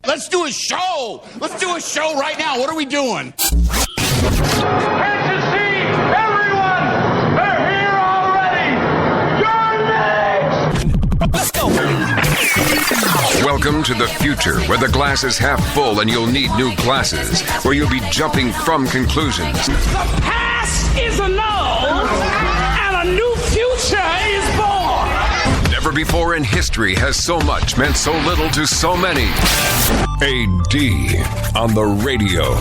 Let's do a show. Let's do a show right now. What are we doing? Can't you see? Everyone! They're here already! You're next! Let's go! Welcome to the future, where the glass is half full and you'll need new glasses, where you'll be jumping from conclusions. The past is annulled, and a new future is born! Never before in history has so much meant so little to so many. AD on the radio.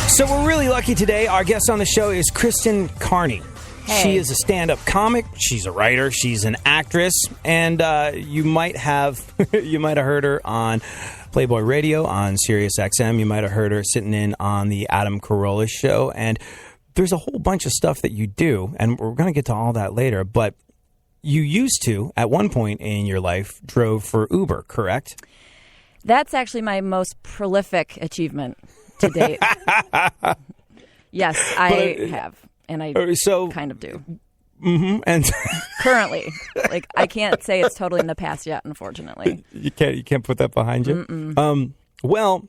So we're really lucky today. Our guest on the show is Kristen Carney. Hey. She is a stand-up comic. She's a writer. She's an actress, and you might have heard her on Playboy Radio on Sirius XM. You might have heard her sitting in on the Adam Carolla show, and there's a whole bunch of stuff that you do, and we're going to get to all that later. But you used to, at one point in your life, drove for Uber, correct? That's actually my most prolific achievement to date. Yes, I have. And I kind of do. Mm-hmm. And currently, like, I can't say it's totally in the past yet, unfortunately. You can't put that behind you. Well,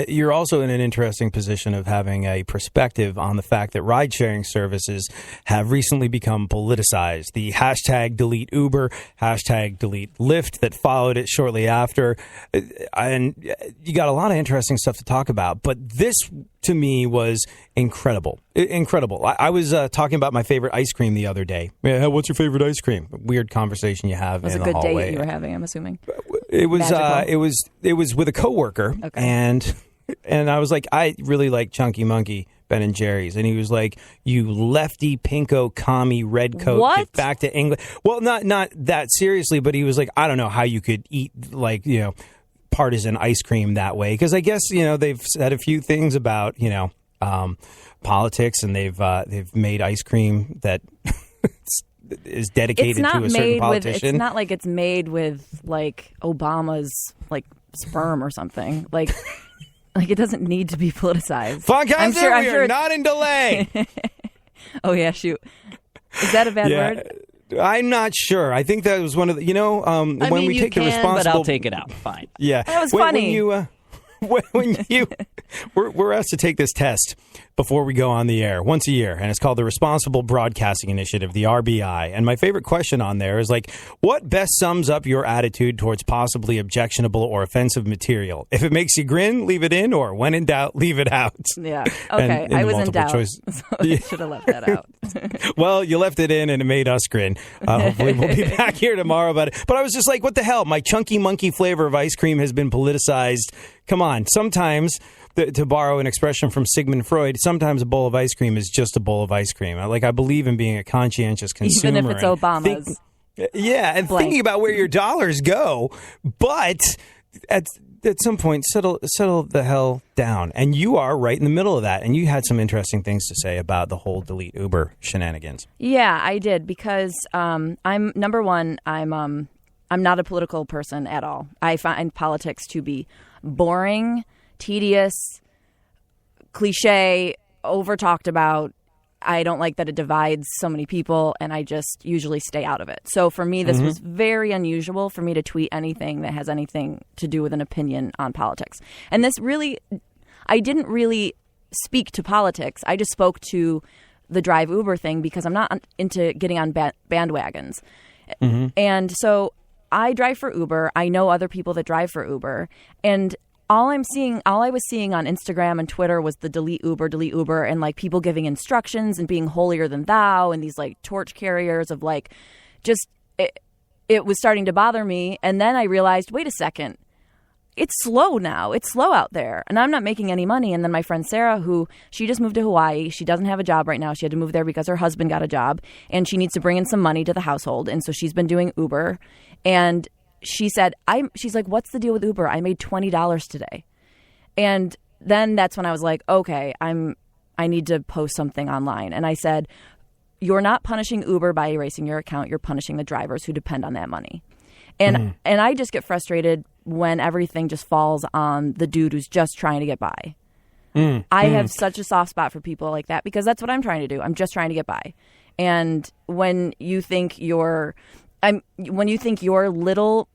you're also in an interesting position of having a perspective on the fact that ride-sharing services have recently become politicized. The hashtag delete Uber, hashtag delete Lyft that followed it shortly after. And you got a lot of interesting stuff to talk about. But this, to me, was incredible. Incredible. I was talking about my favorite ice cream the other day. Yeah, what's your favorite ice cream? Weird conversation you have in the hallway. It was a good date you were having, I'm assuming. It was it was with a coworker, okay. and I was like, I really like Chunky Monkey Ben and Jerry's, and he was like, you lefty pinko commie redcoat, what? Get back to England. Well, not that seriously, but he was like, I don't know how you could eat partisan ice cream that way, because I guess they've said a few things about politics, and they've made ice cream that is dedicated to a certain politician. It's not like it's made with like Obama's like sperm or something. Like it doesn't need to be politicized. I'm sure not in delay. Oh yeah, shoot. Is that a bad word? I'm not sure. I think that was one of the, when we take the responsible. But I'll take it out. Fine. Yeah, that was funny. We're asked to take this test before we go on the air once a year, and it's called the Responsible Broadcasting Initiative, the RBI. And my favorite question on there is like, what best sums up your attitude towards possibly objectionable or offensive material? If it makes you grin, leave it in, or when in doubt, leave it out. Yeah. Okay. I was in doubt, so I should have left that out. Well, you left it in, and it made us grin. Hopefully we'll be back here tomorrow about it. But I was just like, what the hell? My Chunky Monkey flavor of ice cream has been politicized. Come on. Sometimes, to borrow an expression from Sigmund Freud, sometimes a bowl of ice cream is just a bowl of ice cream. I believe in being a conscientious consumer. Even if it's Obama's. And thinking about where your dollars go. But at some point, settle the hell down. And you are right in the middle of that. And you had some interesting things to say about the whole delete Uber shenanigans. Yeah, I did, because I'm number one. I'm not a political person at all. I find politics to be boring, tedious, cliche, over talked about. I don't like that it divides so many people, and I just usually stay out of it. So for me, this was very unusual for me to tweet anything that has anything to do with an opinion on politics. And this really, I didn't really speak to politics. I just spoke to the drive Uber thing because I'm not into getting on bandwagons. And so I drive for Uber. I know other people that drive for Uber, and all I was seeing on Instagram and Twitter was the delete Uber, and like people giving instructions and being holier than thou, and these like torch carriers of like, just it was starting to bother me. And then I realized, wait a second, it's slow now. It's slow out there, and I'm not making any money. And then my friend Sarah, she just moved to Hawaii. She doesn't have a job right now. She had to move there because her husband got a job, and she needs to bring in some money to the household. And so she's been doing Uber, and she said, she's like, what's the deal with Uber? I made $20 today. And then that's when I was like, okay, I need to post something online. And I said, you're not punishing Uber by erasing your account. You're punishing the drivers who depend on that money. And I just get frustrated when everything just falls on the dude who's just trying to get by. I have such a soft spot for people like that, because that's what I'm trying to do. I'm just trying to get by. And when you think your little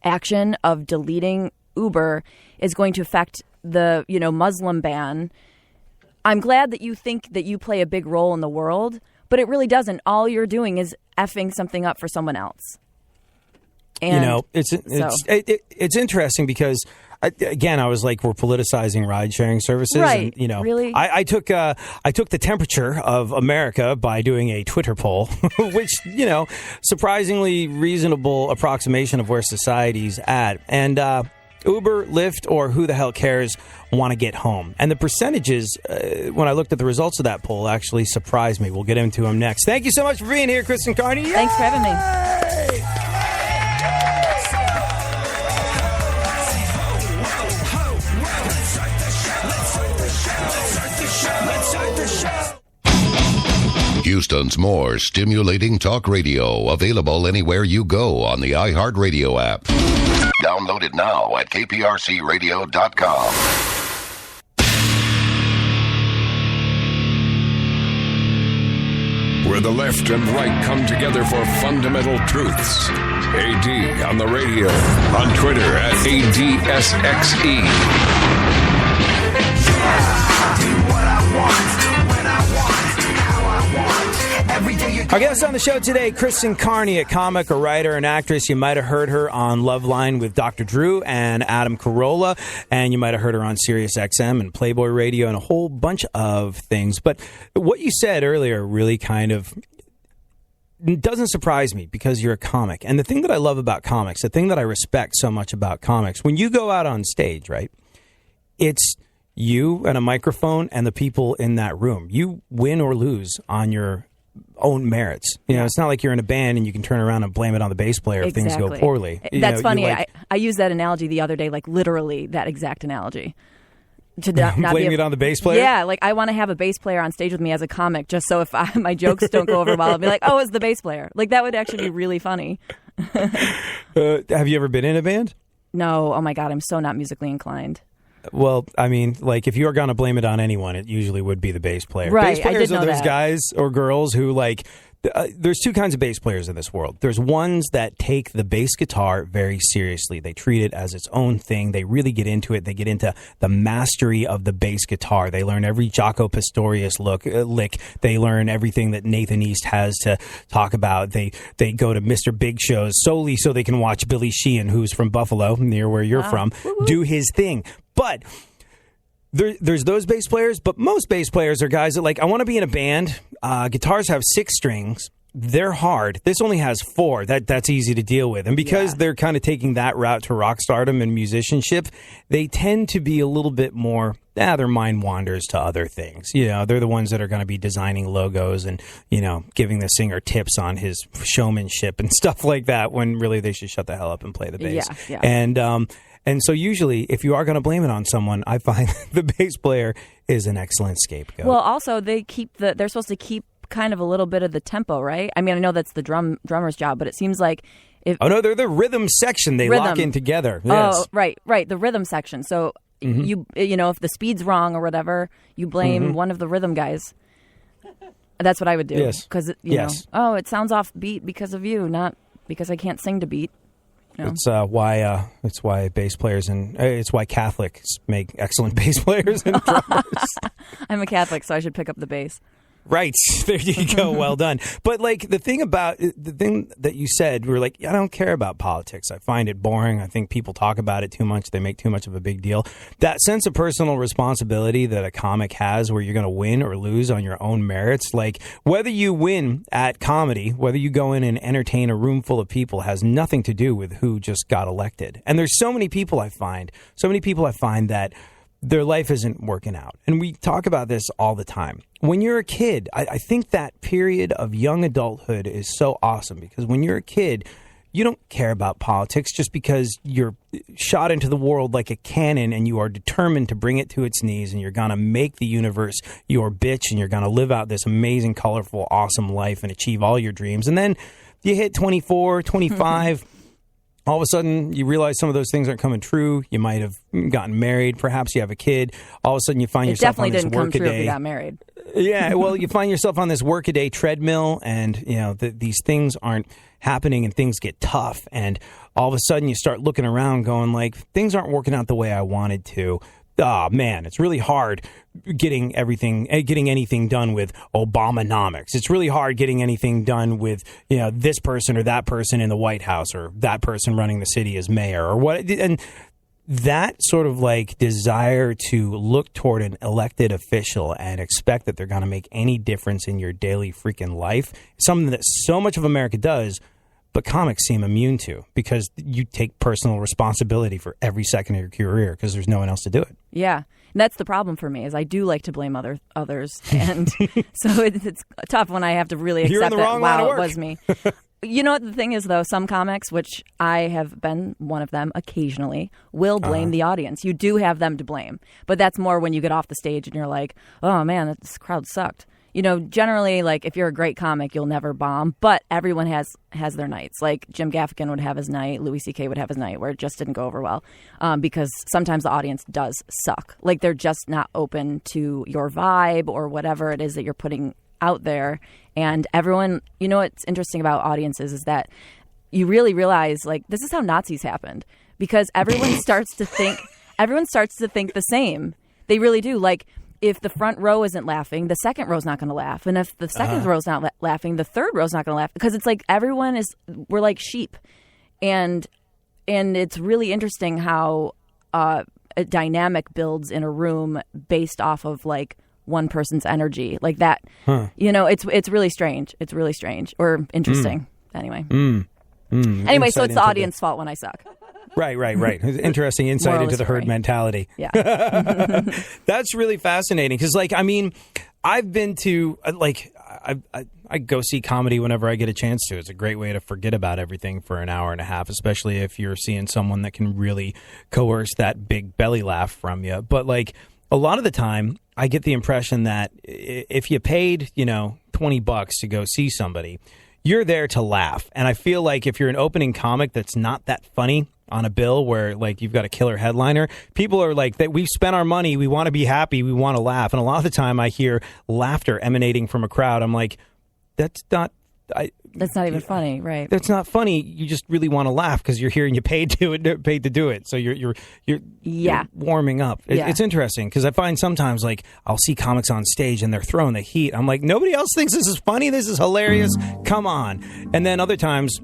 action of deleting Uber is going to affect the, Muslim ban, I'm glad that you think that you play a big role in the world, but it really doesn't. All you're doing is effing something up for someone else. And it's interesting because again, I was like, we're politicizing ride-sharing services, right? And, really, I took the temperature of America by doing a Twitter poll, which surprisingly reasonable approximation of where society's at, and Uber, Lyft, or who the hell cares want to get home. And the percentages, when I looked at the results of that poll, actually surprised me. We'll get into them next. Thank you so much for being here, Kristen Carney. Yay! Thanks for having me. Houston's more stimulating talk radio, available anywhere you go on the iHeartRadio app. Download it now at kprcradio.com. Where the left and right come together for fundamental truths. AD on the radio, on Twitter at ADSXE. Our guest on the show today, Kristen Carney, a comic, a writer, an actress. You might have heard her on Loveline with Dr. Drew and Adam Carolla, and you might have heard her on Sirius XM and Playboy Radio and a whole bunch of things. But what you said earlier really kind of doesn't surprise me because you're a comic. And the thing that I love about comics, the thing that I respect so much about comics, when you go out on stage, right, it's you and a microphone and the people in that room. You win or lose on your own merits. It's not like you're in a band and you can turn around and blame it on the bass player if things go poorly. That's funny. I used that analogy the other day, like literally that exact analogy. To not blaming it on the bass player? Yeah, like I want to have a bass player on stage with me as a comic just so if my jokes don't go over well, I'll be like, oh, it's the bass player. Like that would actually be really funny. Have you ever been in a band? No. Oh my God, I'm so not musically inclined. Well, I mean, like, if you are going to blame it on anyone, it usually would be the bass player. Right, bass players I did know are those that. guys or girls who, like, there's two kinds of bass players in this world. There's ones that take the bass guitar very seriously. They treat it as its own thing. They really get into it. They get into the mastery of the bass guitar. They learn every Jaco Pastorius lick. They learn everything that Nathan East has to talk about. They go to Mr. Big shows solely so they can watch Billy Sheehan, who's from Buffalo, near where you're from, do his thing. But there's those bass players, but most bass players are guys that, like, I want to be in a band. Guitars have 6 strings. They're hard. This only has 4. That's easy to deal with. And because they're kind of taking that route to rock stardom and musicianship, they tend to be a little bit more, their mind wanders to other things. They're the ones that are going to be designing logos and, giving the singer tips on his showmanship and stuff like that, when really they should shut the hell up and play the bass. Yeah. And so usually, if you are going to blame it on someone, I find the bass player is an excellent scapegoat. Well, also, they're supposed to keep kind of a little bit of the tempo, right? I mean, I know that's the drummer's job, but it seems like they're the rhythm section. They lock in together. Yes. Oh, right, the rhythm section. So you if the speed's wrong or whatever, you blame one of the rrhythm guys. That's what I would do. Yes. Because it sounds off beat because of you, not because I can't sing to beat. No. It's why bass players it's why Catholics make excellent bass players and drummers. I'm a Catholic, so I should pick up the bass. Right. There you go. Well done. But like the thing that you said, we were like, I don't care about politics. I find it boring. I think people talk about it too much. They make too much of a big deal. That sense of personal responsibility that a comic has, where you're going to win or lose on your own merits, like whether you win at comedy, whether you go in and entertain a room full of people, has nothing to do with who just got elected. And there's so many people I find that their life isn't working out. And we talk about this all the time. When you're a kid, I think that period of young adulthood is so awesome, because when you're a kid, you don't care about politics just because you're shot into the world like a cannon and you are determined to bring it to its knees, and you're going to make the universe your bitch, and you're going to live out this amazing, colorful, awesome life and achieve all your dreams. And then you hit 24, 25, all of a sudden, you realize some of those things aren't coming true. You might have gotten married. Perhaps you have a kid. All of a sudden, you find yourself on this work a day. It definitely didn't come true if you got married. Yeah, well, you find yourself on this workaday treadmill, and these things aren't happening, and things get tough, and all of a sudden you start looking around, going like, things aren't working out the way I wanted to. Oh man, it's really hard getting anything done with Obamanomics. It's really hard getting anything done with this person or that person in the White House, or that person running the city as mayor, or what. And that sort of like desire to look toward an elected official and expect that they're going to make any difference in your daily freaking life, something that so much of America does, but comics seem immune to, because you take personal responsibility for every second of your career because there's no one else to do it. Yeah. And that's the problem for me, is I do like to blame others. And so it's tough when I have to really accept that, wow, it was me. You know what the thing is, though? Some comics, which I have been one of them occasionally, will blame the audience. You do have them to blame. But that's more when you get off the stage and you're like, oh, man, this crowd sucked. Generally, like, if you're a great comic, you'll never bomb. But everyone has their nights. Like, Jim Gaffigan would have his night. Louis C.K. would have his night where it just didn't go over well. Because sometimes the audience does suck. Like, they're just not open to your vibe or whatever it is that you're putting out there. And everyone, what's interesting about audiences is that you really realize, like, this is how Nazis happened. Because everyone starts to think the same. They really do. Like, if the front row isn't laughing, the second row's not going to laugh. And if the second row's not laughing, the third row's not going to laugh. Because it's like we're like sheep. And it's really interesting how a dynamic builds in a room based off of like one person's energy. Like that, it's really strange. It's really strange or interesting. Anyway. Anyway, so it's the audience's fault when I suck. Right. Interesting insight into the herd mentality. Yeah. That's really fascinating because, like, I mean, I've been to, like, I go see comedy whenever I get a chance to. It's a great way to forget about everything for an hour and a half, especially if you're seeing someone that can really coerce that big belly laugh from you. But, like, a lot of the time, I get the impression that if you paid, $20 to go see somebody, you're there to laugh. And I feel like if you're an opening comic that's not that funny on a bill where, like, you've got a killer headliner, people are like, that we've spent our money, we want to be happy, we want to laugh. And a lot of the time I hear laughter emanating from a crowd. I'm like, that's not even funny, right? That's not funny. You just really want to laugh because you're here and you paid to do it. So you're warming up. It's interesting because I find sometimes, like, I'll see comics on stage and they're throwing the heat. I'm like, nobody else thinks this is funny. This is hilarious. Come on. And then other times,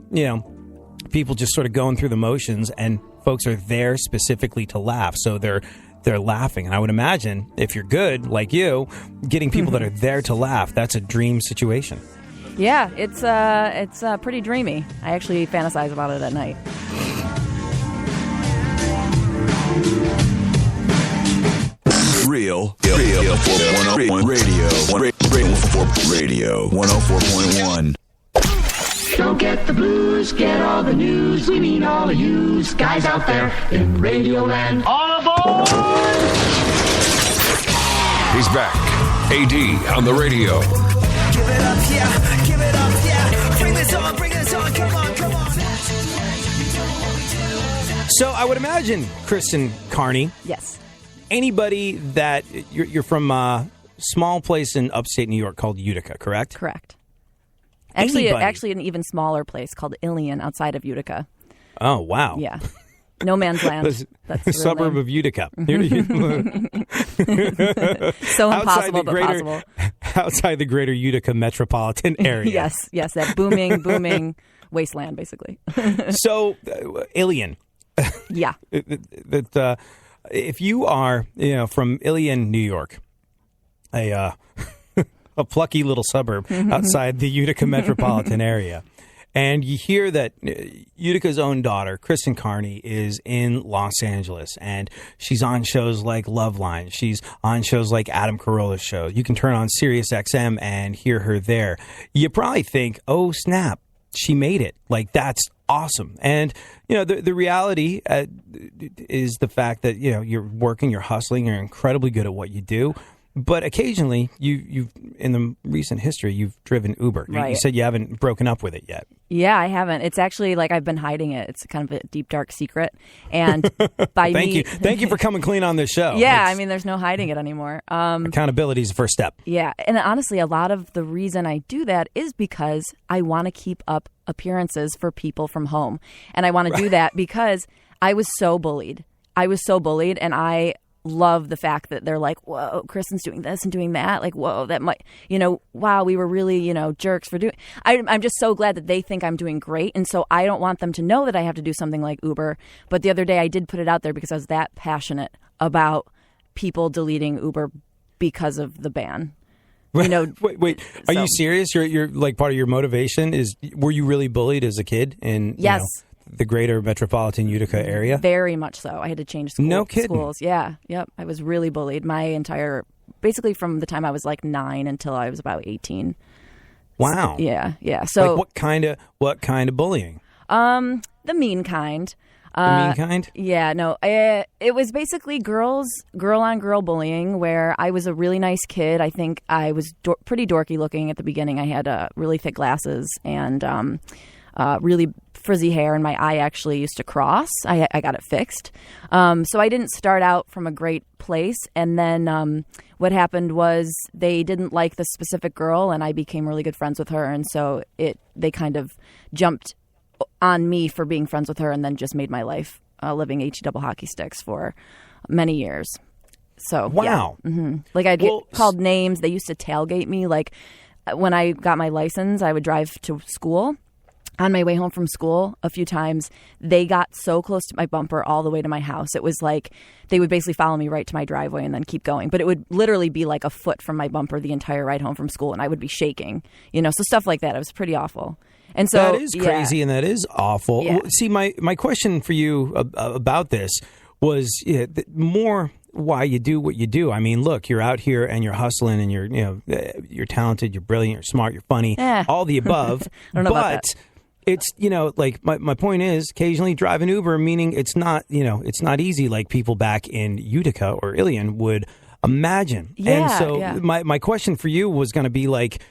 people just sort of going through the motions, and folks are there specifically to laugh. So they're laughing. And I would imagine if you're good, like you, getting people that are there to laugh, that's a dream situation. Yeah, it's pretty dreamy. I actually fantasize about it at night. Real 101 Radio 104.1. Don't get the blues, get all the news. We mean all of you guys out there in Radio Land. All aboard! He's back. AD on the radio. Give it up, yeah. Give it up, yeah. Bring this on, come on. So I would imagine, Kristen Carney. Yes. Anybody that you're from a small place in upstate New York called Utica, correct? Correct. Actually, an even smaller place called Ilion outside of Utica. Oh, wow. Yeah. No man's land. That's the suburb of Utica. So impossible, but possible. Outside the greater Utica metropolitan area. Yes, that booming wasteland, basically. So, Ilion. Yeah. If you are, from Ilion, New York, a plucky little suburb outside the Utica metropolitan area, and you hear that Utica's own daughter, Kristen Carney, is in Los Angeles, and she's on shows like Loveline. She's on shows like Adam Carolla's show. You can turn on Sirius XM and hear her there. You probably think, oh, snap, she made it. Like, that's awesome. And, the reality is the fact that, you're working, you're hustling, you're incredibly good at what you do. But occasionally, you've in the recent history, you've driven Uber. You Right. said you haven't broken up with it yet. Yeah, I haven't. It's actually like I've been hiding it. It's kind of a deep, dark secret. And by Thank you for coming clean on this show. Yeah, It's- I mean, there's no hiding it anymore. accountability is the first step. Yeah, and honestly, a lot of the reason I do that is because I want to keep up appearances for people from home. And I want to do that because I was so bullied. And I love the fact that they're like, whoa, Kristen's doing this and doing that. Like, whoa, that might, wow, we were really, jerks for doing. I'm just so glad that they think I'm doing great. And so I don't want them to know that I have to do something like Uber. But the other day I did put it out there because I was that passionate about people deleting Uber because of the ban. Wait, are you serious? You're like part of your motivation is, were you really bullied as a kid in Yes. The greater metropolitan Utica area? Very much so. I had to change No kidding. schools. Yeah. Yep. I was really bullied basically from the time I was like 9 until I was about 18. Wow. Yeah. Yeah. So like what kind of bullying? the mean kind. The mean kind? Yeah, no. It was basically girl on girl bullying where I was a really nice kid. I think I was pretty dorky looking at the beginning. I had really thick glasses and really frizzy hair, and my eye actually used to cross. I got it fixed. So I didn't start out from a great place. And then what happened was they didn't like the specific girl, and I became really good friends with her. And so they kind of jumped on me for being friends with her, and then just made my life living HE double hockey sticks for many years. So wow, yeah. Mm-hmm. Like I'd get called names. They used to tailgate me. Like when I got my license, I would drive to school. On my way home from school, a few times, they got so close to my bumper all the way to my house. It was like they would basically follow me right to my driveway and then keep going. But it would literally be like a foot from my bumper the entire ride home from school, and I would be shaking. So stuff like that. It was pretty awful. And so that is crazy, and that is awful. Yeah. See, my question for you about this was more why you do what you do. I mean, look, you're out here and you're hustling, and you're talented, you're brilliant, you're smart, you're funny, all the above. I don't know about that. It's, like my point is occasionally drive an Uber, meaning it's not easy like people back in Utica or Ilion would imagine. Yeah, and so yeah. my question for you was going to be like,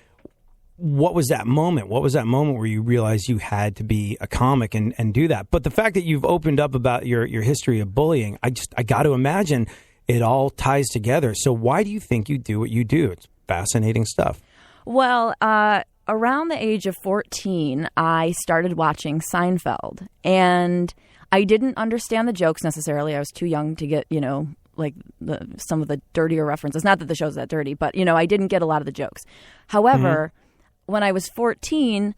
what was that moment? What was that moment where you realized you had to be a comic and do that? But the fact that you've opened up about your history of bullying, I got to imagine it all ties together. So why do you think you do what you do? It's fascinating stuff. Well, around the age of 14, I started watching Seinfeld, and I didn't understand the jokes necessarily. I was too young to get, like some of the dirtier references. Not that the show's that dirty, but, I didn't get a lot of the jokes. However, when I was 14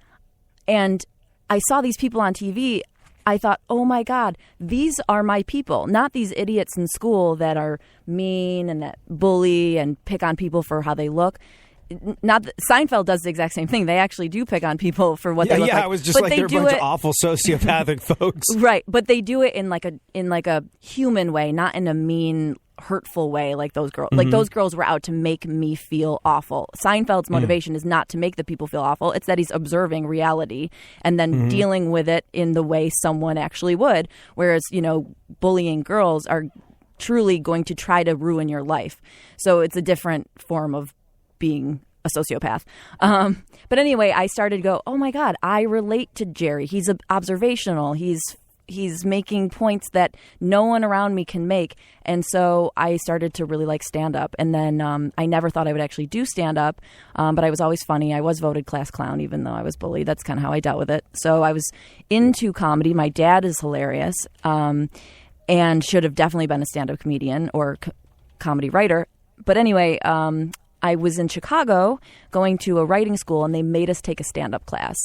and I saw these people on TV, I thought, oh my God, these are my people, not these idiots in school that are mean and that bully and pick on people for how they look. Seinfeld does the exact same thing. They actually do pick on people for what they look like. Yeah, I was just like, they're a bunch of awful sociopathic folks. Right, but they do it in like a human way, not in a mean, hurtful way like those girls. Like those girls were out to make me feel awful. Seinfeld's motivation is not to make the people feel awful. It's that he's observing reality and then dealing with it in the way someone actually would. Whereas, bullying girls are truly going to try to ruin your life. So it's a different form of being a sociopath. But anyway, I started to go, oh my God, I relate to Jerry. He's observational. He's making points that no one around me can make. And so I started to really like stand-up. And then I never thought I would actually do stand-up, but I was always funny. I was voted class clown, even though I was bullied. That's kind of how I dealt with it. So I was into comedy. My dad is hilarious and should have definitely been a stand-up comedian or comedy writer. But anyway, I was in Chicago going to a writing school, and they made us take a stand-up class.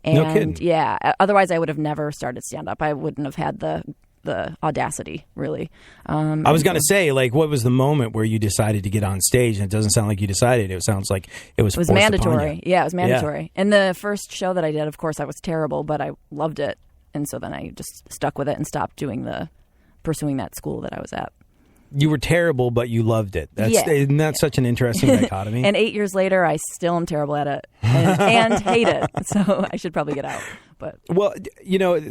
And no kidding. Yeah, otherwise I would have never started stand-up. I wouldn't have had the audacity, really. I was going to say, like, what was the moment where you decided to get on stage? And it doesn't sound like you decided. It sounds like it was mandatory. Yeah, it was mandatory. Yeah. And the first show that I did, of course, I was terrible, but I loved it. And so then I just stuck with it and stopped pursuing that school that I was at. You were terrible, but you loved it. Isn't that such an interesting dichotomy? And 8 years later, I still am terrible at it and hate it. So I should probably get out. But well,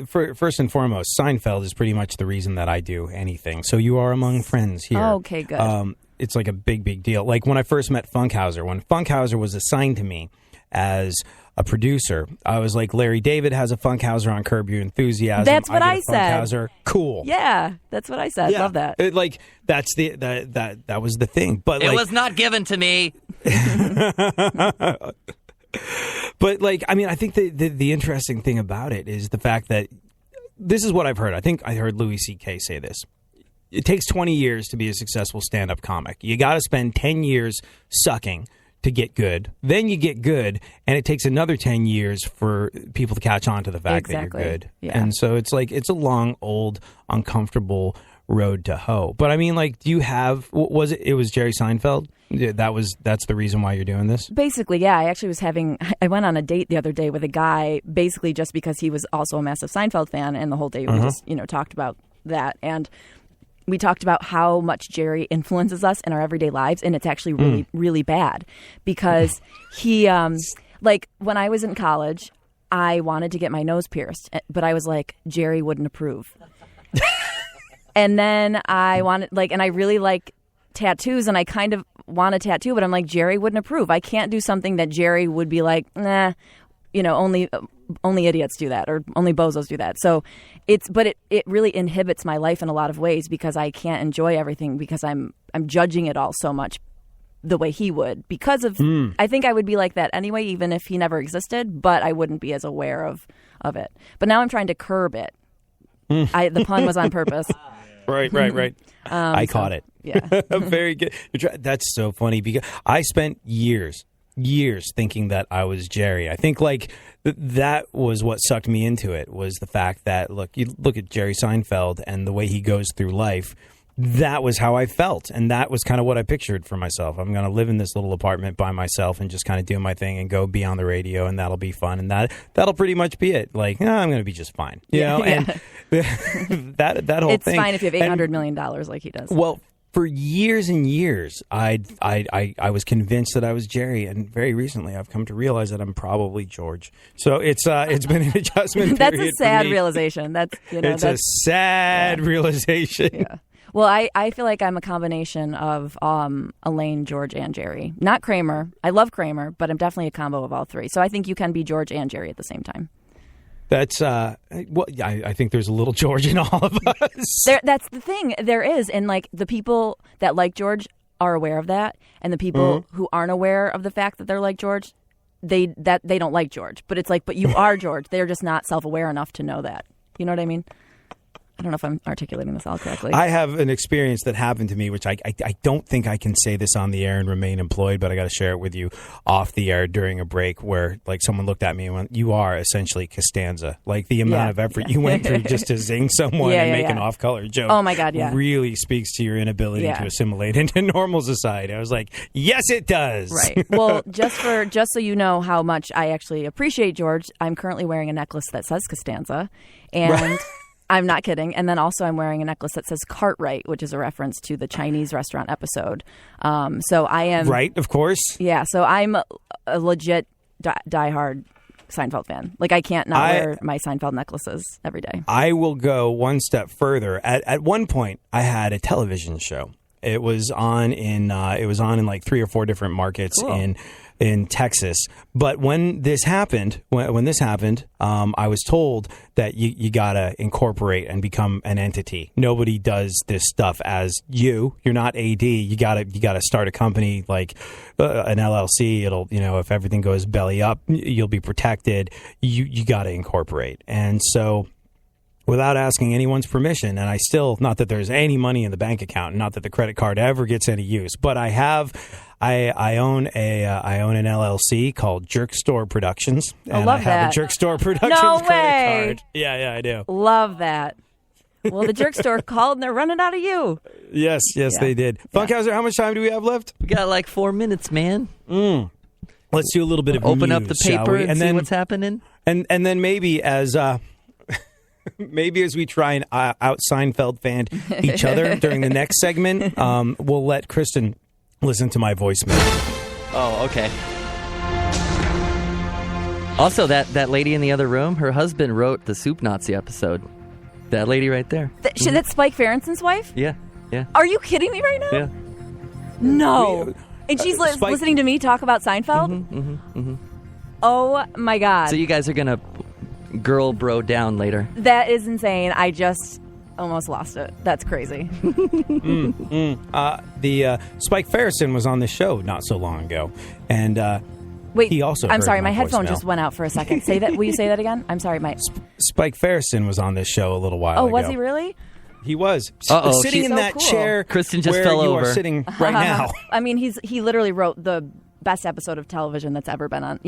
first and foremost, Seinfeld is pretty much the reason that I do anything. So you are among friends here. Oh, okay, good. it's like a big deal. Like when I first met Funkhauser, when Funkhauser was assigned to me as a producer, I was like, Larry David has a Funkhauser on Curb Your Enthusiasm. That's what I said. Funkhauser. Cool. Yeah, that's what I said. Love that. That's that was the thing. But it was not given to me. But I mean, I think the interesting thing about it is the fact that this is what I've heard. I think I heard Louis C.K. say this. It takes 20 years to be a successful stand-up comic. You got to spend 10 years sucking to get good. Then you get good, and it takes another 10 years for people to catch on to the fact that you're good. Yeah. And so it's a long, old, uncomfortable road to hoe. But I mean, do you have, it was Jerry Seinfeld? That's the reason why you're doing this? Basically, yeah. I went on a date the other day with a guy, basically just because he was also a massive Seinfeld fan, and the whole day we just, talked about that. And we talked about how much Jerry influences us in our everyday lives, and it's actually really, really bad because he, when I was in college, I wanted to get my nose pierced, but I was like, Jerry wouldn't approve. And then I wanted, and I really like tattoos, and I kind of want a tattoo, but I'm like, Jerry wouldn't approve. I can't do something that Jerry would be like, nah, only idiots do that, or only bozos do that. So it really inhibits my life in a lot of ways because I can't enjoy everything because I'm judging it all so much the way he would because of I think I would be like that anyway, even if he never existed, but I wouldn't be as aware of it. But now I'm trying to curb it. The pun was on purpose. Right. I caught it. Yeah. Very good. That's so funny because I spent years thinking that I was Jerry. I think that was what sucked me into it, was the fact that, you look at Jerry Seinfeld and the way he goes through life. That was how I felt, and that was kind of what I pictured for myself. I'm going to live in this little apartment by myself and just kind of do my thing and go be on the radio, and that'll be fun, and that'll pretty much be it. I'm going to be just fine, And that whole it's thing. It's fine if you have $800 million like he does. Well, for years and years, I was convinced that I was Jerry, and very recently I've come to realize that I'm probably George. So it's been an adjustment. That's a sad realization. It's a sad realization. Yeah. Well, I feel like I'm a combination of Elaine, George, and Jerry. Not Kramer. I love Kramer, but I'm definitely a combo of all three. So I think you can be George and Jerry at the same time. That's I think there's a little George in all of us. That's the thing. There is, and the people that like George are aware of that, and the people who aren't aware of the fact that they're like George, they don't like George. But it's but you are George. They're just not self-aware enough to know that. You know what I mean? I don't know if I'm articulating this all correctly. I have an experience that happened to me, which I don't think I can say this on the air and remain employed, but I got to share it with you off the air during a break where someone looked at me and went, you are essentially Costanza. The amount of effort you went through just to zing someone and make an off-color joke. Oh my God, yeah. Really speaks to your inability to assimilate into normal society. I was like, yes, it does. Right. Well, just so you know how much I actually appreciate George, I'm currently wearing a necklace that says Costanza, and I'm not kidding. And then also I'm wearing a necklace that says Cartwright, which is a reference to the Chinese restaurant episode. So I am... Right, of course. Yeah, so I'm a legit diehard Seinfeld fan. I can't not wear my Seinfeld necklaces every day. I will go one step further. At one point, I had a television show. It was on in 3 or 4 different markets in Texas. But when this happened, I was told that you gotta incorporate and become an entity. Nobody does this stuff as you. You're not AD. You gotta start a company like an LLC. It'll if everything goes belly up, you'll be protected. You gotta incorporate. And so, without asking anyone's permission, and I still, not that there's any money in the bank account, not that the credit card ever gets any use, but I own an LLC called Jerk Store Productions, and I have a Jerk Store Productions credit card. Yeah, I do. Love that. Well, the Jerk Store called and they're running out of you. Yes, they did. Funkhauser, how much time do we have left? We got 4 minutes, man. Let's do a little bit of open news, up the paper and see what's happening, and then maybe as. Maybe as we try and out Seinfeld fan each other during the next segment, we'll let Kristen listen to my voicemail. Oh, okay. Also, that lady in the other room, her husband wrote the Soup Nazi episode. That lady right there. That's Spike Ferentz's wife? Yeah. Are you kidding me right now? Yeah. No. And she's listening to me talk about Seinfeld? Oh, my God. So you guys are going to girl bro down later. That is insane. I just almost lost it. That's crazy. The Spike Ferrison was on the show not so long ago. And wait, he also I'm sorry, heard my headphone voicemail. just went out for a second. Say that. Will you say that again? I'm sorry, my... Spike Ferrison was on this show a little while ago. Oh, was he really? He was. Uh-oh, sitting in so that cool. chair Kristen just where fell you over. are sitting right now. I mean, he literally wrote the best episode of television that's ever been on,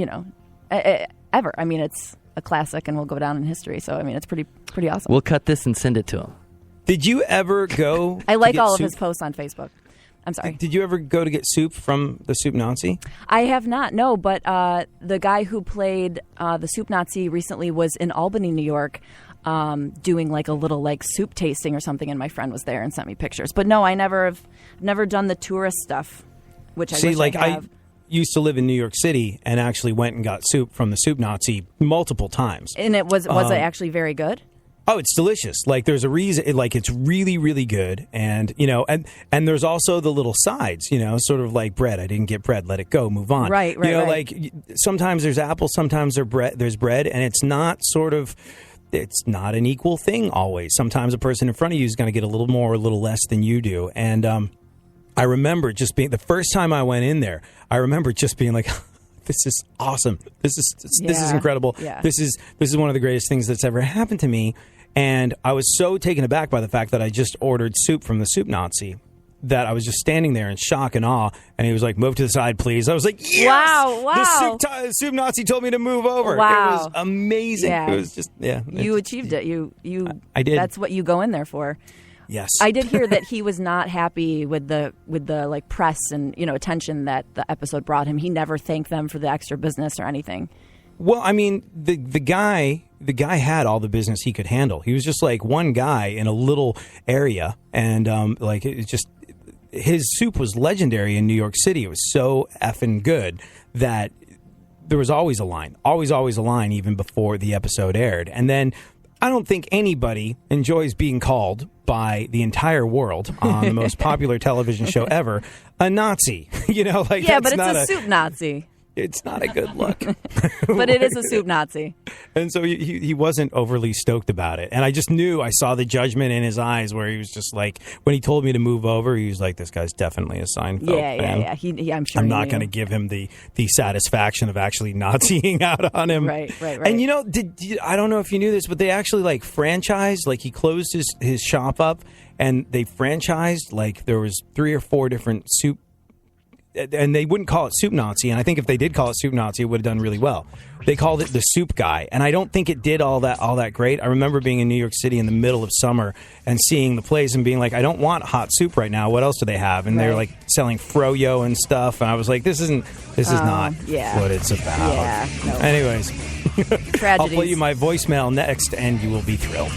ever. I mean, it's a classic and will go down in history. So, I mean, it's pretty awesome. We'll cut this and send it to him. Did you ever go I to like get all of soup? his posts on Facebook. I'm sorry. Did you ever go to get soup from the Soup Nazi? I have not, no, but the guy who played the Soup Nazi recently was in Albany, New York, doing like a little soup tasting or something, and my friend was there and sent me pictures. But no, I never done the tourist stuff, which I wish I have. I used to live in New York City and actually went and got soup from the Soup Nazi multiple times. And it was it actually very good? Oh, it's delicious. There's a reason. It's really, really good. And and there's also the little sides. Sort of like bread. I didn't get bread. Let it go. Move on. Right. Sometimes there's apple. Sometimes there's bread, and it's not it's not an equal thing always. Sometimes a person in front of you is going to get a little more or a little less than you do. And I remember just being the first time I went in there. I remember just being like, this is awesome. This is incredible. Yeah. This is one of the greatest things that's ever happened to me. And I was so taken aback by the fact that I just ordered soup from the Soup Nazi that I was just standing there in shock and awe. And he was like, "Move to the side, please." I was like, "Yes!" Wow. The Soup Nazi told me to move over. Wow. It was amazing. Yeah. It was just, You achieved it. I did. That's what you go in there for. Yes. I did hear that he was not happy with the press and attention that the episode brought him. He never thanked them for the extra business or anything. Well, I mean, the guy had all the business he could handle. He was just like one guy in a little area, and his soup was legendary in New York City. It was so effing good that there was always a line, always a line, even before the episode aired. And then I don't think anybody enjoys being called by the entire world on the most popular television show ever a Nazi. Yeah, but it's a soup Nazi. It's not a good look. But it is a soup Nazi. And so he wasn't overly stoked about it. And I just knew, I saw the judgment in his eyes where he was just like, when he told me to move over, he was like, this guy's definitely a Seinfeld fan. Yeah. I'm sure I'm not going to give him the satisfaction of actually Naziing out on him. Right. And I don't know if you knew this, but they actually franchised, he closed his shop up and they franchised, there was 3 or 4 different soup. And they wouldn't call it Soup Nazi, and I think if they did call it Soup Nazi, it would have done really well. They called it the Soup Guy, and I don't think it did all that great. I remember being in New York City in the middle of summer and seeing the place and being like, I don't want hot soup right now. What else do they have? And they're selling froyo and stuff, and I was like, this is not what it's about. Yeah, no. Anyways, Tragedies. I'll play you my voicemail next, and you will be thrilled.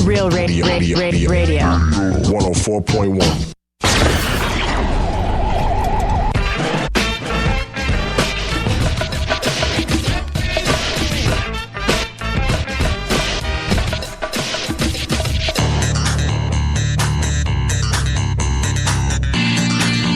Real radio. 104.1.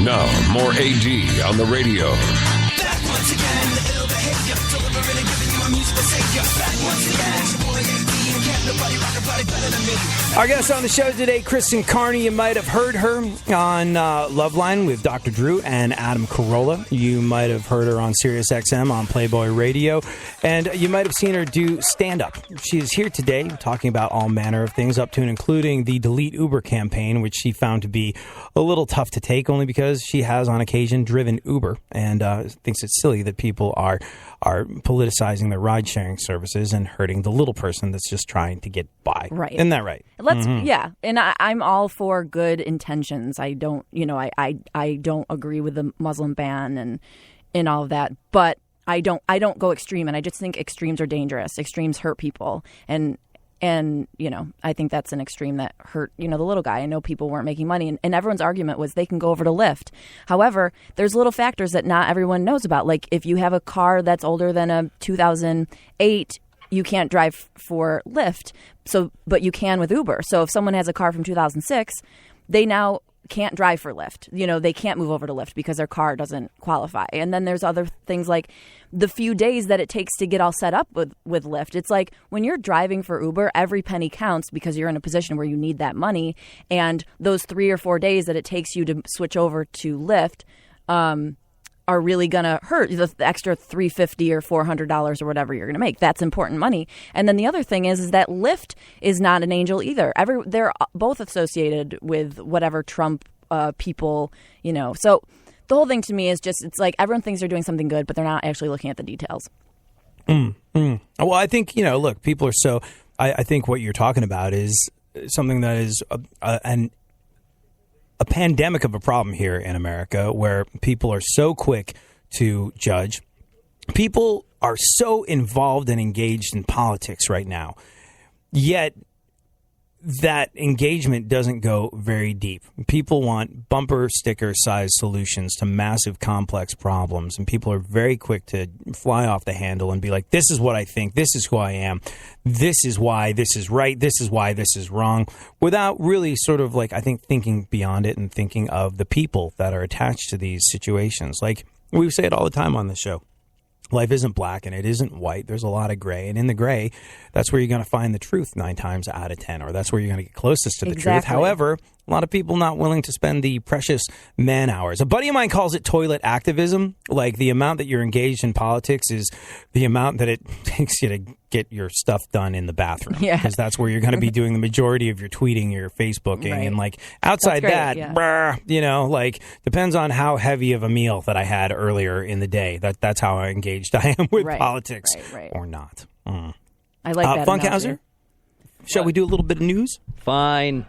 Now, more AD on the radio. Back once again, the ill behavior, delivering and giving you a musical savior. Back once again, it's your boy AD, and can't nobody rock nobody better than me. Our guest on the show today, Kristen Carney. You might have heard her on Loveline with Dr. Drew and Adam Carolla. You might have heard her on Sirius XM on Playboy Radio. And you might have seen her do stand-up. She is here today talking about all manner of things, up to and including the Delete Uber campaign, which she found to be a little tough to take, only because she has on occasion driven Uber and thinks it's silly that people are politicizing their ride-sharing services and hurting the little person that's just trying to get by. Right. Isn't that right? Yeah, and I'm all for good intentions. I don't, I don't agree with the Muslim ban and all of that, but I don't go extreme, and I just think extremes are dangerous. Extremes hurt people, and And, I think that's an extreme that hurt, the little guy. I know people weren't making money, and everyone's argument was they can go over to Lyft. However, there's little factors that not everyone knows about. Like if you have a car that's older than a 2008, you can't drive for Lyft, but you can with Uber. So if someone has a car from 2006, they now can't drive for Lyft. They can't move over to Lyft because their car doesn't qualify. And then there's other things like the few days that it takes to get all set up with Lyft. It's like when you're driving for Uber, every penny counts because you're in a position where you need that money. And those 3 or 4 days that it takes you to switch over to Lyft are really going to hurt the extra $350 or $400 or whatever you're going to make. That's important money. And then the other thing is that Lyft is not an angel either. They're both associated with whatever Trump people, So the whole thing to me is just, it's like everyone thinks they're doing something good, but they're not actually looking at the details. Well, I think, look, people are so, I think what you're talking about is something that is a pandemic of a problem here in America where people are so quick to judge. People are so involved and engaged in politics right now, yet that engagement doesn't go very deep. People want bumper sticker size solutions to massive complex problems, and people are very quick to fly off the handle and be like, this is what I think, this is who I am, this is why this is right, this is why this is wrong, without really sort of like, I think, thinking beyond it and thinking of the people that are attached to these situations. Like we say it all the time on the show. Life isn't black and it isn't white. There's a lot of gray. And in the gray, that's where you're going to find the truth 9 times out of 10, or that's where you're going to get closest to the truth. However, a lot of people not willing to spend the precious man hours. A buddy of mine calls it toilet activism. Like the amount that you're engaged in politics is the amount that it takes you to get your stuff done in the bathroom. Yeah. Because that's where you're going to be doing the majority of your tweeting, your Facebooking. Right. And like outside that, yeah. brr, like depends on how heavy of a meal that I had earlier in the day. That's how engaged I am with politics or not. I like that. Funkhauser, shall we do a little bit of news? Fine.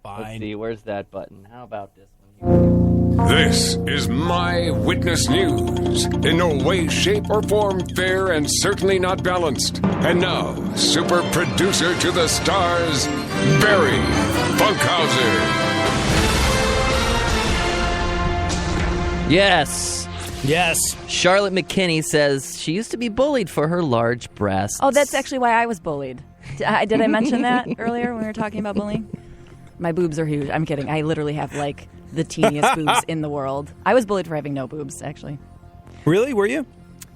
Let's see, where's that button? How about this one here? This is My Witness News. In no way, shape, or form fair and certainly not balanced. And now, super producer to the stars, Barry Funkhauser. Yes. Yes. Charlotte McKinney says she used to be bullied for her large breasts. Oh, that's actually why I was bullied. Did I mention that earlier when we were talking about bullying? My boobs are huge. I'm kidding. I literally have like the teeniest boobs in the world. I was bullied for having no boobs, actually. Really? Were you?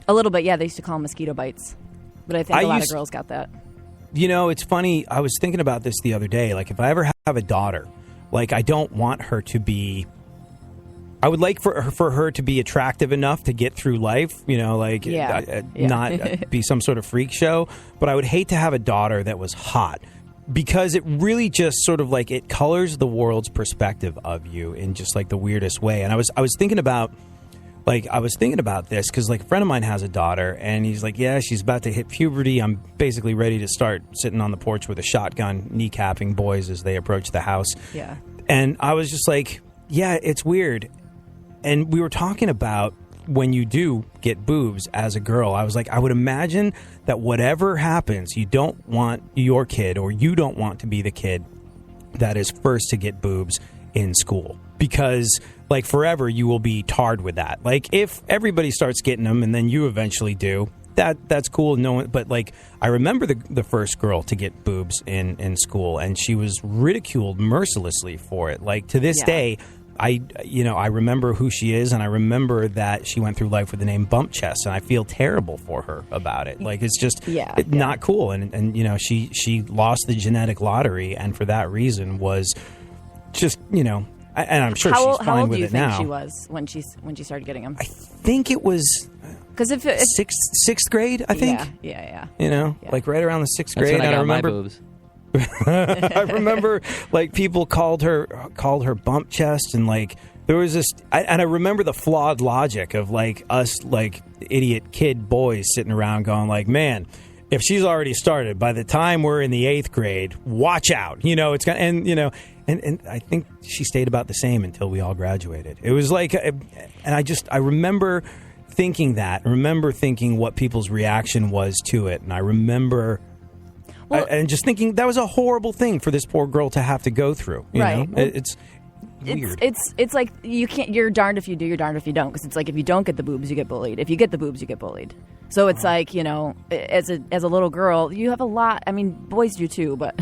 A little bit, yeah. They used to call them mosquito bites. But I think a lot of girls got that. It's funny. I was thinking about this the other day. Like, if I ever have a daughter, like, I don't want her to be... I would like for her to be attractive enough to get through life, not be some sort of freak show. But I would hate to have a daughter that was hot. Because it really just sort of like it colors the world's perspective of you in just like the weirdest way. And I was thinking about this because like a friend of mine has a daughter and he's like, yeah, she's about to hit puberty. I'm basically ready to start sitting on the porch with a shotgun, kneecapping boys as they approach the house. Yeah. And I was just like, yeah, it's weird. And we were talking about when you do get boobs as a girl, I was like, I would imagine that whatever happens, you don't want your kid or you don't want to be the kid that is first to get boobs in school. Because, like, forever you will be tarred with that. Like, if everybody starts getting them and then you eventually do, that's cool. No, but, like, I remember the first girl to get boobs in school, and she was ridiculed mercilessly for it. Like, to this day... I remember who she is, and I remember that she went through life with the name Bump Chest, and I feel terrible for her about it. Like, it's just not cool. And she lost the genetic lottery, and for that reason was just, and I'm sure she's fine with it now. How old do you think she was when she started getting them? I think it was... Because if sixth grade, I think. Yeah. Like right around the sixth grade. That's when I got remember my boobs. I remember like people called her Bump Chest, and like there was this, and I remember the flawed logic of like us like idiot kid boys sitting around going like, man, if she's already started by the time we're in the 8th grade, watch out. It's gonna, and I think she stayed about the same until we all graduated. It was like, and I remember thinking what people's reaction was to it, and I remember. Well, and just thinking that was a horrible thing for this poor girl to have to go through. You Right. know? Well, It's weird. It's like you can't. You're darned if you do. You're darned if you don't. Because it's like if you don't get the boobs, you get bullied. If you get the boobs, you get bullied. So it's like, you know, as a little girl, you have a lot. I mean, boys do too, but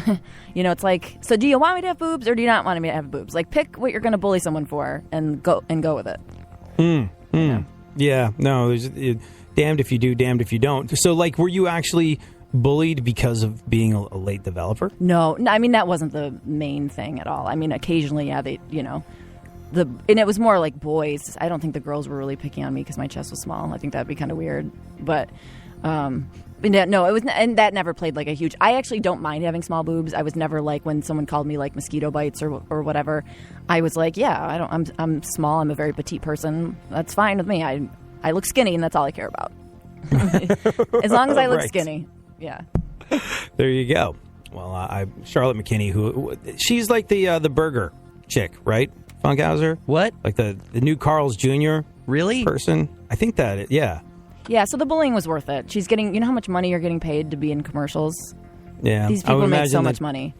you know, it's like, so do you want me to have boobs or do you not want me to have boobs? Like, pick what you're going to bully someone for and go with it. Yeah, no, there's damned if you do, damned if you don't. So, like, were you actually bullied because of being a late developer? No, I mean, that wasn't the main thing at all. I mean, occasionally, yeah, they, you know, and it was more like boys. I don't think the girls were really picking on me because my chest was small. I think that'd be kind of weird. But no, it was, and that never played like a huge. I actually don't mind having small boobs. I was never like when someone called me like mosquito bites or whatever. I was like, yeah, I'm small. I'm a very petite person. That's fine with me. I look skinny, and that's all I care about. As long as I look Right. skinny, yeah. There you go. Well, Charlotte McKinney, who she's like the burger chick, right? Funkhauser? What? Like the new Carl's Jr. Really? person? I think that, yeah. Yeah, so the bullying was worth it. She's getting, you know how much money you're getting paid to be in commercials? Yeah. These I would people make so imagine much that- money.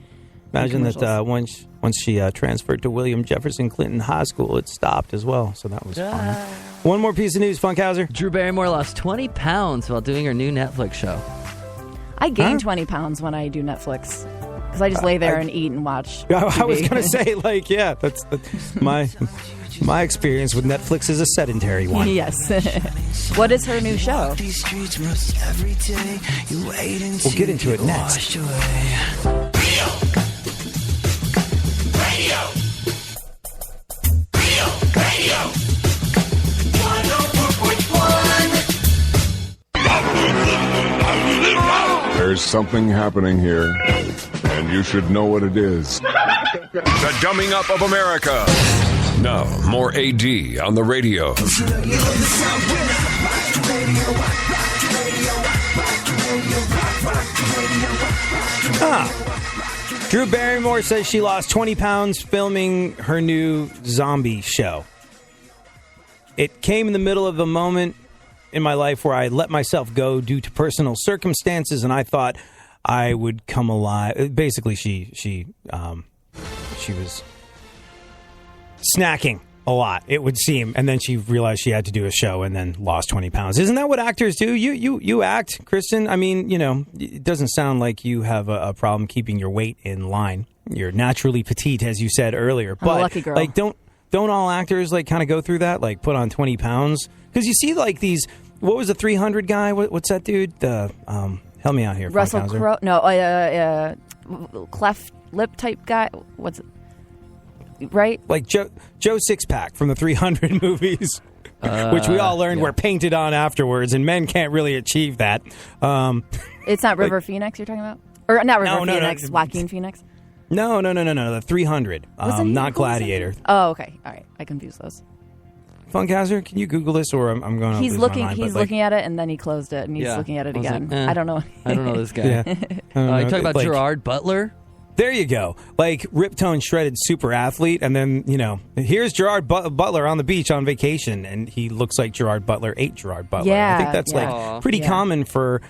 Imagine that commercials. once she transferred to William Jefferson Clinton High School, it stopped as well. So that was fun. One more piece of news, Funkhauser. Drew Barrymore lost 20 pounds while doing her new Netflix show. I gain 20 pounds when I do Netflix. Because I just lay there and eat and watch I was TV. going to say, like, yeah, that's my experience with Netflix is a sedentary one. Yes. What is her new show? We'll get into it next. There's something happening here, and you should know what it is. The Dumbing Up of America. Now, more AD on the radio. Drew Barrymore says she lost 20 pounds filming her new zombie show. It came in the middle of a moment in my life where I let myself go due to personal circumstances, and I thought I would come alive. Basically, she was snacking a lot, it would seem, and then she realized she had to do a show and then lost 20 pounds. Isn't that what actors do? You act, Kristen. I mean, you know, it doesn't sound like you have a problem keeping your weight in line. You're naturally petite, as you said earlier. I'm a lucky girl. Like, don't all actors like kind of go through that, like put on 20 pounds? Because you see like these, what was the 300 guy? What's that dude? Help me out here, Russell Funkhauser. Crowe? No, cleft lip type guy. What's it? Right? Like Joe Sixpack from the 300 movies, which we all learned were painted on afterwards, and men can't really achieve that. It's not River Phoenix you're talking about? Or not River No. Phoenix, Joaquin Phoenix? No, the 300, Wasn't he- not who was Gladiator. it? Oh, okay. All right. I confused those. Funkhauser, can you Google this, or I'm going to He's lose looking. my mind, He's but, like, looking at it, and then he closed it, and he's Yeah. looking at it I was again. like, I don't know. I don't know this guy. Yeah. You talking about Like, Gerard Butler? There you go. Like, ripped-toned, shredded super athlete, and then, you know, here's Gerard Butler on the beach on vacation, and he looks like Gerard Butler ate Gerard Butler. Yeah, I think that's, yeah. like, pretty Yeah. common for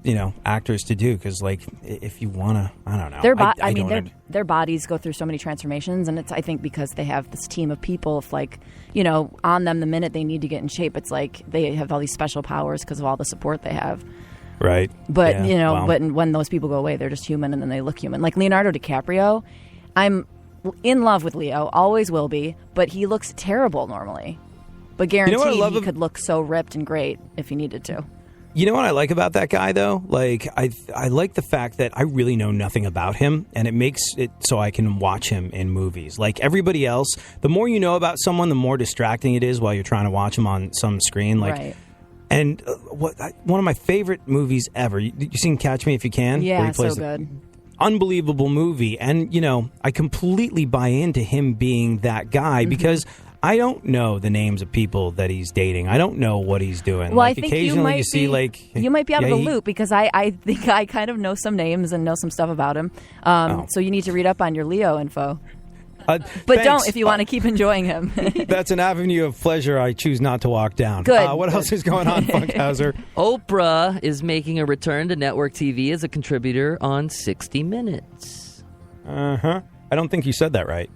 you know, actors to do, because, like, if you want to, I don't know. I mean, don't their bodies go through so many transformations, and it's, I think, because they have this team of people, if, like, you know, on them the minute they need to get in shape, it's like they have all these special powers because of all the support they have. Right. But, Yeah, you know, well. but when those people go away, they're just human, and then they look human. Like Leonardo DiCaprio, I'm in love with Leo, always will be, but he looks terrible normally. But guaranteed he could look so ripped and great if he needed to. You know what I like about that guy, though? Like, I like the fact that I really know nothing about him, and it makes it so I can watch him in movies. Like everybody else, the more you know about someone, the more distracting it is while you're trying to watch him on some screen. Like, Right. And one of my favorite movies ever, you seen Catch Me If You Can? Where Yeah, he plays so good. Unbelievable movie. And, you know, I completely buy into him being that guy because I don't know the names of people that he's dating. I don't know what he's doing. Well, like, I think occasionally you see, like... you might be out of yeah, the he- loop because I think I kind of know some names and know some stuff about him. So you need to read up on your Leo info. But thanks. don't if you want to keep enjoying him. That's an avenue of pleasure I choose not to walk down. Good. What else is going on, Funkhauser? Oprah is making a return to network TV as a contributor on 60 Minutes. I don't think you said that right.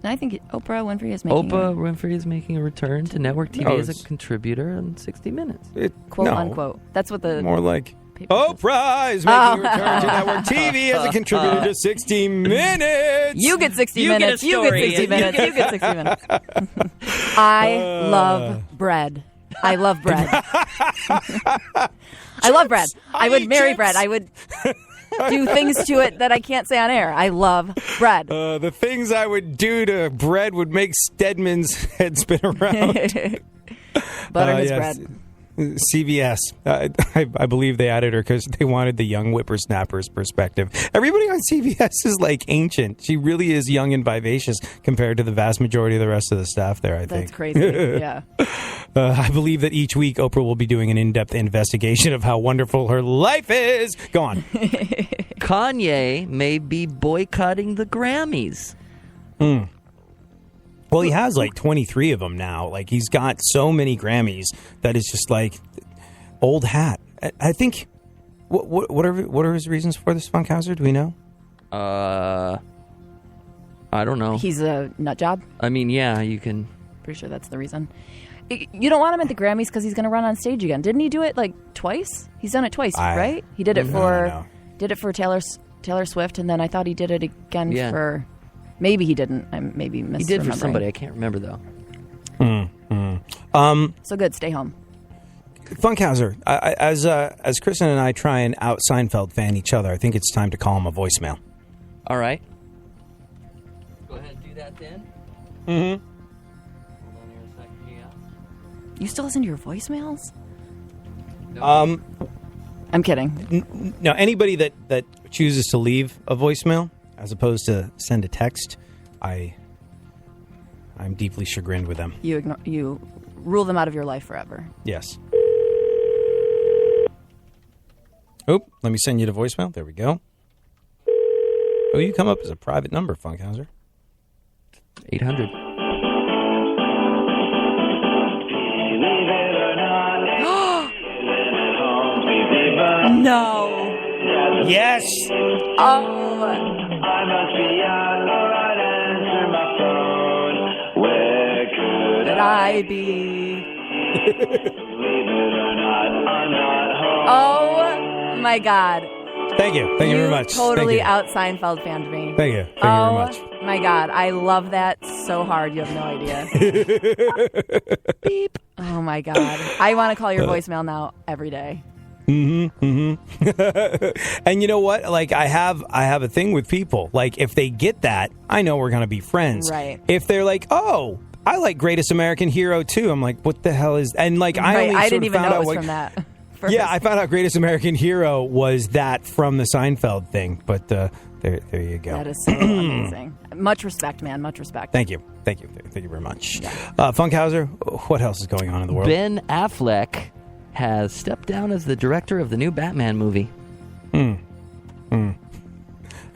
I think Oprah Winfrey is making Winfrey is making a return to network TV No, as a it's- contributor on 60 Minutes. quote No. unquote. That's what the More like paper Oprah is making a return to network TV as a contributor to 60 Minutes. You get 60 You get a minutes. You get story. 60 minutes. You get 60 minutes. I love bread. I love bread. I love bread. I would marry bread. I would do things to it that I can't say on air. I love bread. The things I would do to bread would make Stedman's head spin around. Butter his yes. bread. CBS. I believe they added her because they wanted the young whippersnapper's perspective. Everybody on CBS is like ancient. She really is young and vivacious compared to the vast majority of the rest of the staff there, I think. That's crazy. Yeah. I believe that each week Oprah will be doing an in-depth investigation of how wonderful her life is. Go on. Kanye may be boycotting the Grammys. Well, he has like 23 of them now. Like, he's got so many Grammys that it's just like old hat. I think. What are his reasons for this, Funkhauser? Do we know? I don't know. He's a nut job. I mean, yeah, you can. Pretty sure that's the reason. You don't want him at the Grammys because he's going to run on stage again. Didn't he do it like twice? He's done it twice, right? He did it for Taylor Swift, and then I thought he did it again for. Maybe he didn't. I maybe misremembering. He did for somebody. I can't remember though. So good. Stay home. Funkhauser, as Kristen and I try and out Seinfeld fan each other, I think it's time to call him a voicemail. All right. Go ahead and do that then. Mm-hmm. Hold on here a second. Yeah. You still listen to your voicemails? No. I'm kidding. Now, anybody that chooses to leave a voicemail as opposed to send a text, I'm deeply chagrined with them. You rule them out of your life forever. Yes. Oh, let me send you the voicemail. There we go. Oh, you come up as a private number, Funkhauser. 800. No. Yes. Oh. Could I be? Oh my God. Thank you. Thank you very much. Totally Thank you. out Seinfeld fanned me. Thank you. Thank you very much. Oh my God. I love that so hard. You have no idea. Beep. Oh my God. I want to call your voicemail now every day. And you know what? Like, I have a thing with people. Like, if they get that, I know we're going to be friends. Right. If they're like, oh, I like Greatest American Hero too, I'm like, what the hell is? And like, I didn't even know it was from that. First. Yeah, I found out Greatest American Hero was that from the Seinfeld thing. But there you go. That is so amazing. Much respect, man. Much respect. Thank you very much. Yeah. Funkhauser, what else is going on in the world? Ben Affleck has stepped down as the director of the new Batman movie.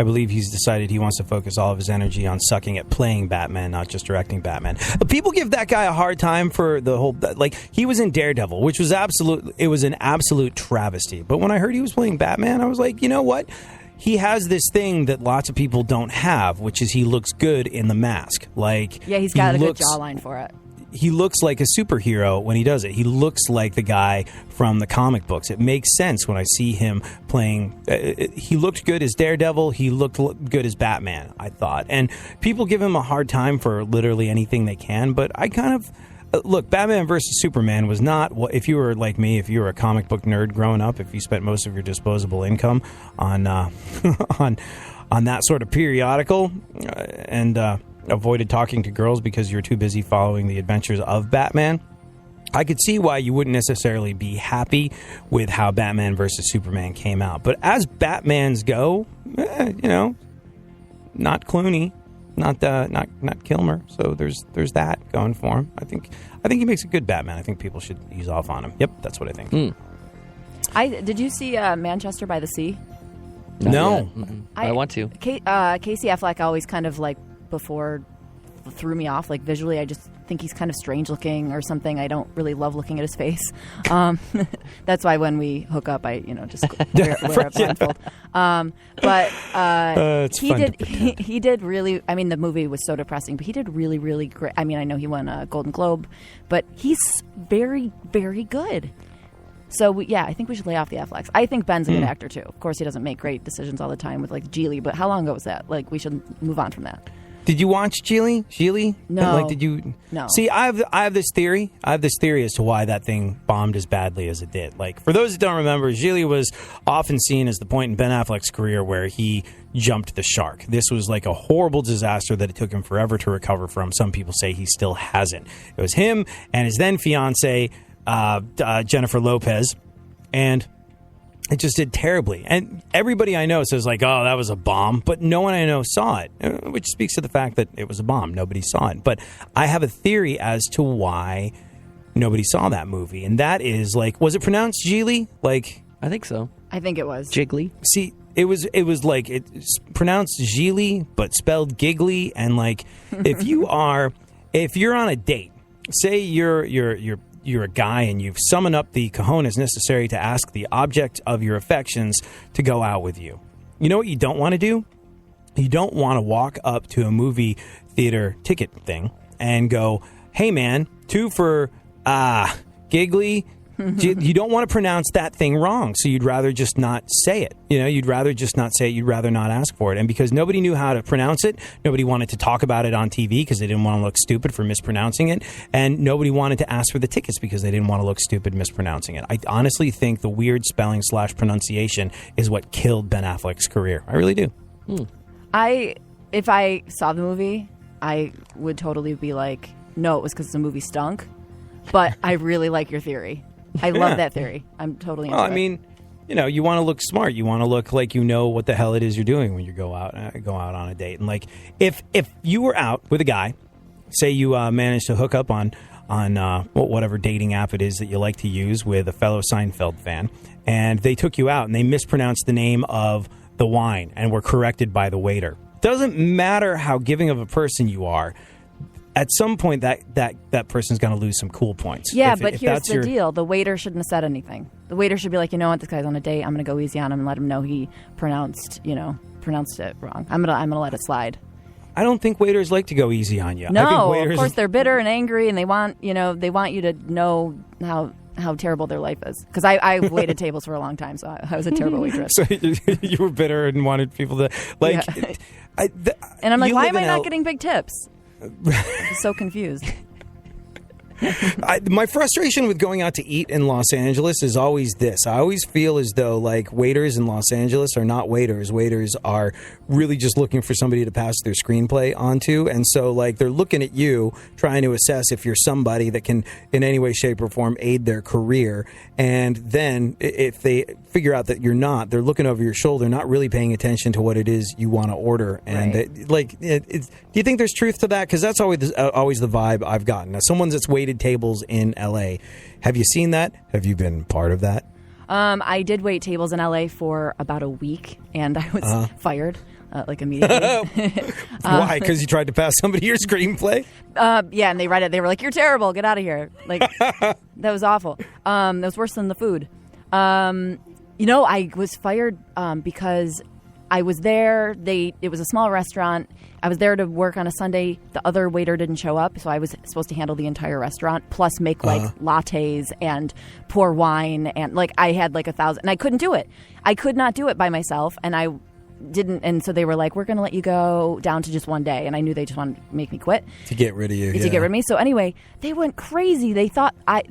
I believe he's decided he wants to focus all of his energy on sucking at playing Batman, not just directing Batman. People give that guy a hard time for the whole, like, he was in Daredevil, which was an absolute travesty. But when I heard he was playing Batman, I was like, you know what? He has this thing that lots of people don't have, which is he looks good in the mask. Like, yeah, he's got a good jawline for it. He looks like a superhero when he does it. He looks like the guy from the comic books. It makes sense when I see him playing. He looked good as Daredevil. He looked good as Batman, I thought. And people give him a hard time for literally anything they can. But I kind of look, Batman versus Superman was not what, if you were like me, if you were a comic book nerd growing up, if you spent most of your disposable income on on that sort of periodical and avoided talking to girls because you're too busy following the adventures of Batman, I could see why you wouldn't necessarily be happy with how Batman versus Superman came out. But as Batmans go, not Clooney, not Kilmer. So there's that going for him. I think he makes a good Batman. I think people should ease off on him. Yep, that's what I think. Did you see Manchester by the Sea? No. I want to. Casey Affleck always kind of like before threw me off. Like visually, I just think he's kind of strange looking or something. I don't really love looking at his face. That's why when we hook up, I just wear a blindfold. He did really. I mean, the movie was so depressing, but he did really, really great. I mean, I know he won a Golden Globe, but he's very, very good. So I think we should lay off the Afflecks. I think Ben's a good actor too. Of course, he doesn't make great decisions all the time with like Geely, but how long ago was that? Like, we should move on from that. Did you watch Geely? No. Like, did you? No. See, I have this theory. I have this theory as to why that thing bombed as badly as it did. Like, for those that don't remember, Geely was often seen as the point in Ben Affleck's career where he jumped the shark. This was like a horrible disaster that it took him forever to recover from. Some people say he still hasn't. It was him and his then fiance Jennifer Lopez, and it just did terribly. And everybody I know says, like, oh, that was a bomb. But no one I know saw it, which speaks to the fact that it was a bomb. Nobody saw it. But I have a theory as to why nobody saw that movie. And that is, like, was it pronounced Geely? Like, I think so. I think it was. Jiggly. See, it was like, it's pronounced Geely, but spelled giggly. And, like, if you're on a date, say you're a guy and you've summoned up the cojones necessary to ask the object of your affections to go out with you. You know what you don't want to do? You don't want to walk up to a movie theater ticket thing and go, hey man, 2 for giggly. You don't want to pronounce that thing wrong, so you'd rather just not say it. You'd rather just not say it. You'd rather not ask for it. And because nobody knew how to pronounce it, nobody wanted to talk about it on TV because they didn't want to look stupid for mispronouncing it. And nobody wanted to ask for the tickets because they didn't want to look stupid mispronouncing it. I honestly think the weird spelling / pronunciation is what killed Ben Affleck's career. I really do. If I saw the movie, I would totally be like, no, it was because the movie stunk. But I really like your theory. I love that theory. I'm totally into it. I mean, you want to look smart. You want to look like you know what the hell it is you're doing when you go out on a date. And like, if you were out with a guy, say you managed to hook up on whatever dating app it is that you like to use with a fellow Seinfeld fan, and they took you out and they mispronounced the name of the wine and were corrected by the waiter. Doesn't matter how giving of a person you are. At some point, that person's going to lose some cool points. Yeah, but here's the deal. The waiter shouldn't have said anything. The waiter should be like, you know what, this guy's on a date. I'm going to go easy on him and let him know he pronounced it wrong. I'm gonna let it slide. I don't think waiters like to go easy on you. No, of course they're bitter and angry, and they want you to know how terrible their life is. Because I waited tables for a long time, so I was a terrible waitress. So you were bitter and wanted people to like. Yeah. And I'm like, why am I not getting big tips? I'm so confused. My frustration with going out to eat in Los Angeles is always this. I always feel as though like waiters in Los Angeles are not waiters. Waiters are really just looking for somebody to pass their screenplay onto. And so like they're looking at you trying to assess if you're somebody that can in any way, shape or form aid their career. And then if they figure out that you're not, they're looking over your shoulder, not really paying attention to what it is you want to order. And do you think there's truth to that? Because that's always the vibe I've gotten. Now, someone that's waited tables in LA. Have you seen that? Have you been part of that? I did wait tables in LA for about a week, and I was fired like immediately. Why? Because you tried to pass somebody your screenplay? Yeah, and they read it. They were like, "You're terrible. Get out of here." Like that was awful. That was worse than the food. I was fired because I was there. It was a small restaurant. I was there to work on a Sunday. The other waiter didn't show up, so I was supposed to handle the entire restaurant, plus make like lattes and pour wine, and like I had like 1,000, and I couldn't do it. I could not do it by myself, and I didn't. And so they were like, "We're going to let you go down to just one day," and I knew they just wanted to make me quit to get rid of you. To get rid of me. So anyway, they went crazy. They thought I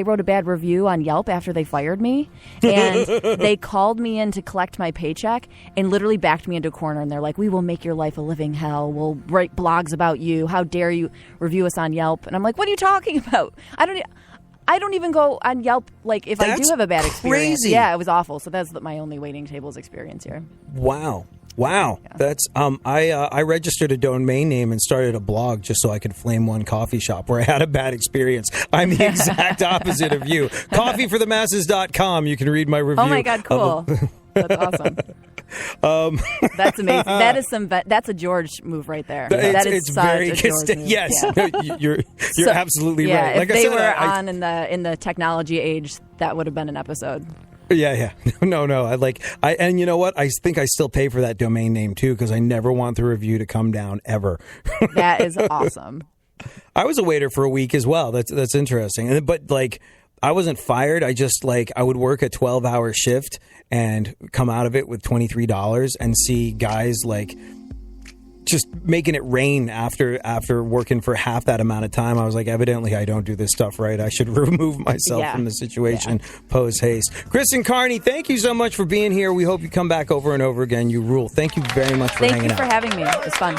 wrote a bad review on Yelp after they fired me, and they called me in to collect my paycheck and literally backed me into a corner. And they're like, "We will make your life a living hell. We'll write blogs about you. How dare you review us on Yelp?" And I'm like, "What are you talking about? I don't even go on Yelp, like, if I do have a bad experience." Crazy. Yeah, it was awful. So that's my only waiting tables experience here. Wow. Yeah. That's I registered a domain name and started a blog just so I could flame one coffee shop where I had a bad experience. I'm the exact opposite of you. Coffeeforthemasses.com. You can read my review. Oh my God, cool. That's awesome. That's amazing. That is that's a George move right there. That is it's such very a George move. yes. Yeah. No, you're absolutely right. If they were on in the technology age, that would have been an episode. Yeah. No. And you know what? I think I still pay for that domain name too because I never want the review to come down ever. That is awesome. I was a waiter for a week as well. That's interesting. But like, I wasn't fired. I just I would work a 12-hour shift and come out of it with $23 and see guys just making it rain after working for half that amount of time. I was like, evidently I don't do this stuff right. I should remove myself from the situation post haste. Kristen Carney, thank you so much for being here. We hope you come back over and over again. You rule. Thank you very much for hanging out. Thank you for having me. It was fun.